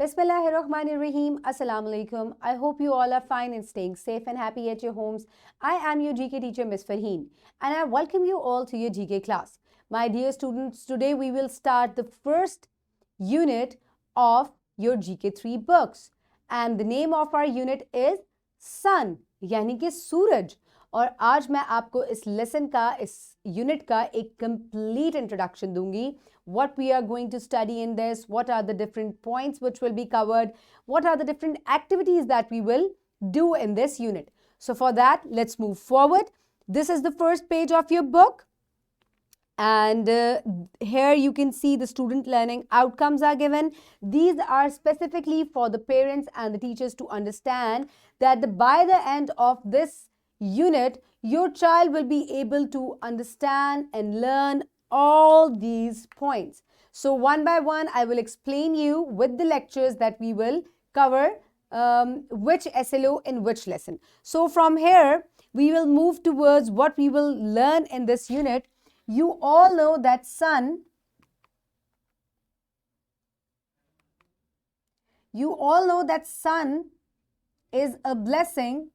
Bismillahirrahmanirrahim. Assalamu alaikum. I hope you all are fine and staying safe and happy at your homes. I am your GK teacher, Miss Farheen, and I welcome you all to your GK class. My dear students, today we will start the first unit of your GK3 books. And the name of our unit is Sun, यानी कि सूरज. और आज मैं आपको इस lesson का, इस unit का एक कंप्लीट इंट्रोडक्शन दूंगी. What we are going to study in this, what are the different points which will be covered, what are the different activities that we will do in this unit. So for that, let's move forward. This is the first page of your book. And here you can see the student learning outcomes are given. These are specifically for the parents and the teachers to understand that by the end of this unit, your child will be able to understand and learn all these points. So one by one, I will explain you with the lectures that we will cover which SLO in which lesson. So from here, we will move towards what we will learn in this unit. You all know that sun is a blessing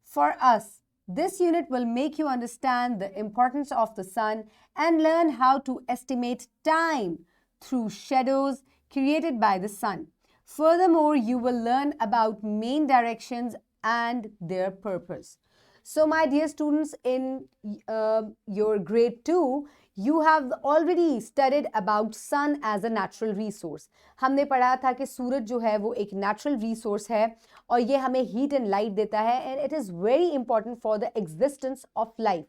for us. This unit will make you understand the importance of the sun and learn how to estimate time through shadows created by the sun. Furthermore, you will learn about main directions and their purpose. So my dear students, in your grade 2, you have already studied about sun as a natural resource. हमने पढ़ा था कि सूरज जो है वो एक natural resource है और ये हमें heat and light देता है and it is very important for the existence of life.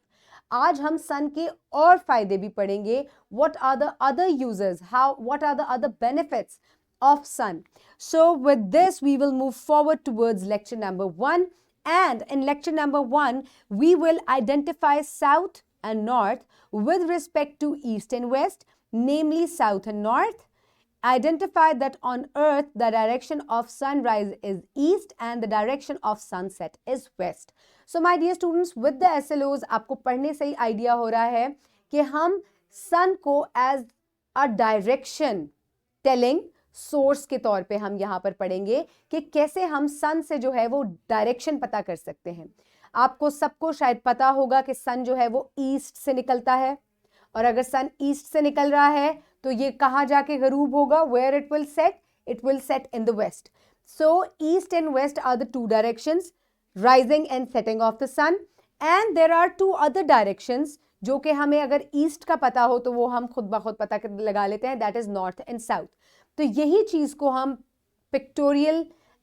आज हम sun के और फायदे भी पढ़ेंगे. What are the other uses? What are the other benefits of sun? So with this, we will move forward towards lecture number 1. And in lecture number 1, we will identify south and north with respect to east and west, namely south and north. Identify that on earth, the direction of sunrise is east and the direction of sunset is west. So my dear students, with the SLOs, आपको पढ़ने से ही idea हो रहा है कि हम sun को as a direction telling source के तौर पे हम यहाँ पर पढ़ेंगे कि कैसे हम सन से जो है वो डायरेक्शन पता कर सकते हैं. आपको सबको शायद पता होगा कि सन जो है वो ईस्ट से निकलता है और अगर सन ईस्ट से निकल रहा है तो ये कहाँ जाके गरूब होगा? Where it will set in the west. So east and west are the two directions, rising and setting of the sun. And there are two other directions जो कि हमें अगर ईस्ट का पता हो तो वो हम खुद ब खुद पता लगा लेते हैं, that is north and south. तो यही चीज को हम पिक्टोरियल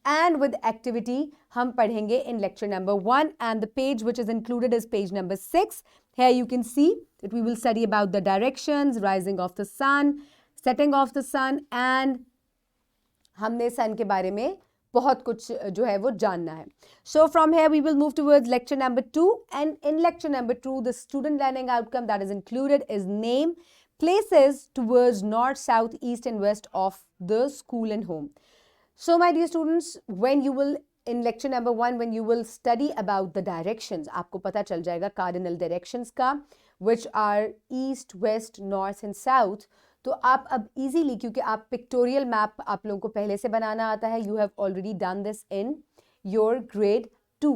एंड विद एक्टिविटी हम पढ़ेंगे in lecture number 1 and the page which is included is page number 6. Here you can see that we will study about the directions, rising of the sun, setting of the sun and हमने सन के बारे में बहुत कुछ जो है वो जानना है. So from here we will move towards lecture number 2 and in lecture number 2 the student learning outcome that is included is name places towards north, south, east and west of the school and home. So my dear students, when you will in lecture number 1 when you will study about the directions, आपको पता चल जाएगा cardinal directions का which are east, west, north and south. तो आप अब easily, क्योंकि आप pictorial map आप लोगों को पहले से बनाना आता है, you have already done this in your grade 2.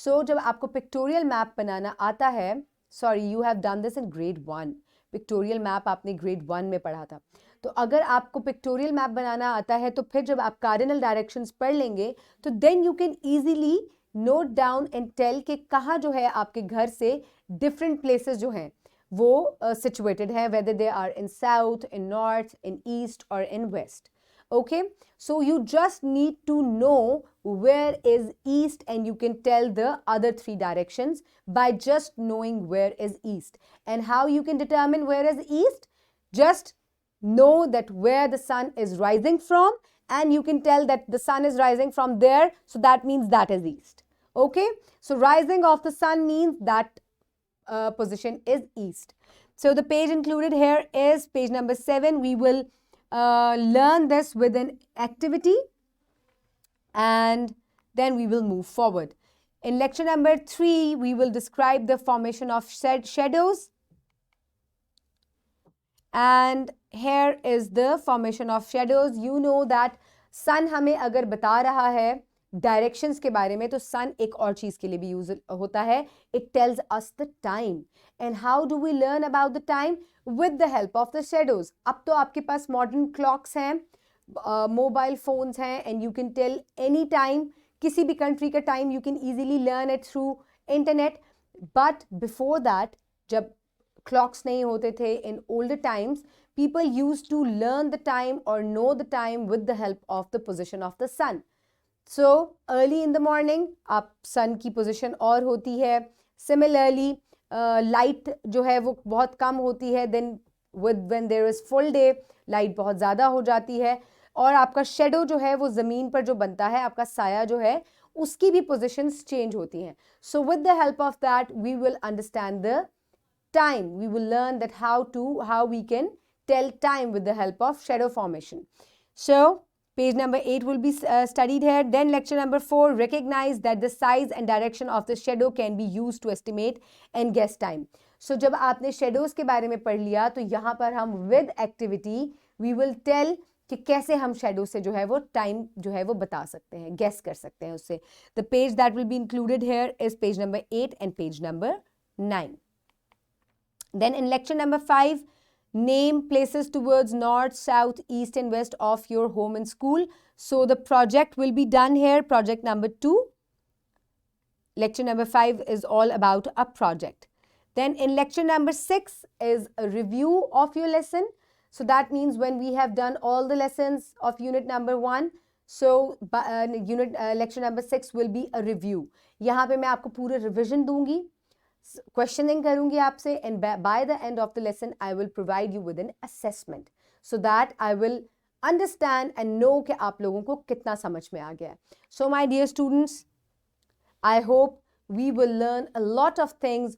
So जब आपको pictorial map बनाना आता है, sorry you have done this in grade 1. Pictorial map आपने ग्रेड 1 में पढ़ा था. तो अगर आपको पिक्टोरियल मैप बनाना आता है तो फिर जब आप कार्डिनल डायरेक्शंस पढ़ लेंगे तो then you can easily note down and tell कि कहाँ जो है आपके घर से डिफरेंट प्लेसेस जो हैं वो सिचुएटेड है, whether they are in south, in north, in east और in west. Okay, so you just need to know where is east and you can tell the other 3 directions by just knowing where is east. And how you can determine where is east? Just know that where the sun is rising from and you can tell that the sun is rising from there, so that means that is east. Okay, so rising of the sun means that position is east. So the page included here is page number 7. We will learn this with an activity and then we will move forward. In lecture number 3, we will describe the formation of shadows. And here is the formation of shadows. You know that सन हमें अगर बता रहा है directions के बारे में, तो सन एक और चीज के लिए भी यूज होता है. It tells us the time. And how do we learn about the time? With the help of the shadows. अब तो आपके पास मॉडर्न क्लॉक्स हैं, मोबाइल फोन्स हैं, and you can tell any time, किसी भी कंट्री का time you can easily learn it through internet. But before that, जब clocks नहीं होते थे, in older times people used to learn the time or know the time with the help of the position of the sun. So early in the morning आप sun की position और होती है. Similarly light जो है वो बहुत कम होती है. Then when there is full day, light बहुत ज़्यादा हो जाती है. और आपका शेडो जो है वो ज़मीन पर जो बनता है, आपका साया जो है, उसकी भी positions change होती हैं. So with the help of that we will understand the time. We will learn that how we can tell time with the help of shadow formation. So page number 8 will be studied here. Then lecture number 4, recognize that the size and direction of the shadow can be used to estimate and guess time. So जब आपने shadows के बारे में पढ़ लिया, तो यहाँ पर हम with activity we will tell कि कैसे हम shadow से जो है वो time जो है वो बता सकते हैं, guess कर सकते हैं उससे. The page that will be included here is page number 8 and page number 9. Then in lecture number 5, name places towards north, south, east and west of your home and school. So the project will be done here, project number 2. Lecture number 5 is all about a project. Then in lecture number 6 is a review of your lesson. So that means when we have done all the lessons of unit number 1, so lecture number 6 will be a review. यहाँ पे मैं आपको पूरे revision दूंगी, questioning करूंगी आपसे, and by the end of the lesson I will provide you with an assessment so that I will understand and know कि आप लोगों को कितना समझ में आ गया है. So my dear students, I hope we will learn a lot of things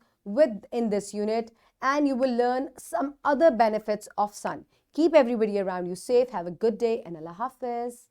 in this unit, and you will learn some other benefits of sun. Keep everybody around you safe. Have a good day and Allah Hafiz.